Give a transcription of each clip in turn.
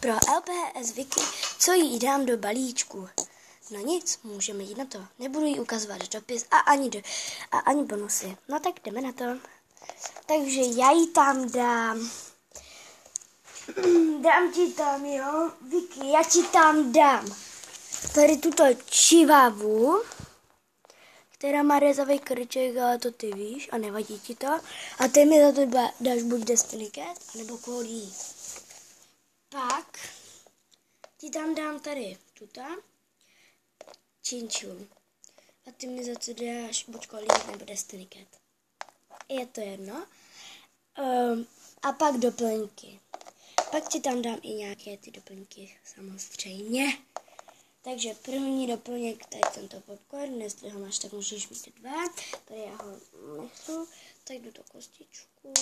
pro LPS Vicky, co jí dám do balíčku. No nic, můžeme jít na to. Nebudu jí ukazovat dopis a ani bonusy. No tak jdeme na to. Takže já jí tam dám. Dám ti tam, jo, Vicky, já ti tam dám. Tady tuto čivavu, která má rezavý krček, ale to ty víš a nevadí ti to. A ty mi za to dáš buď Destiny Cat, anebo Kolí. Pak ti tam dám tady tuto Činčun. A ty mi za to dáš buď Kolí, nebo Destiny Cat. Je to jedno. A pak doplňky. Pak ti tam dám i nějaké ty doplňky, samozřejmě. Takže první doplněk, tady tento popcorn, jestli ho máš, tak můžeš mít 2. Tady já ho nechci, tak jdu do kostičku.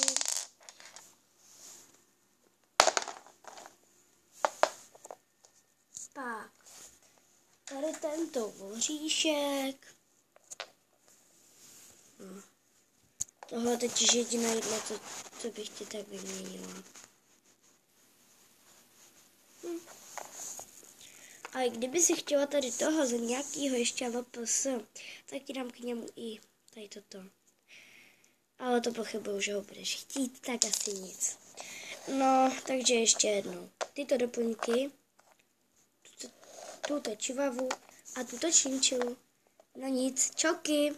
Pak tady tento voříšek. Tohle teď je jediné jídlo, co bych ti tak vyměnila. A kdyby si chtěla tady toho za nějakýho ještě LPS, tak ti dám k němu i tady toto. Ale to pochybuju, že ho budeš chtít, tak asi nic. No, takže ještě jednou. Tyto doplňky, tuto čivavu a tuto činču. No nic, čoky.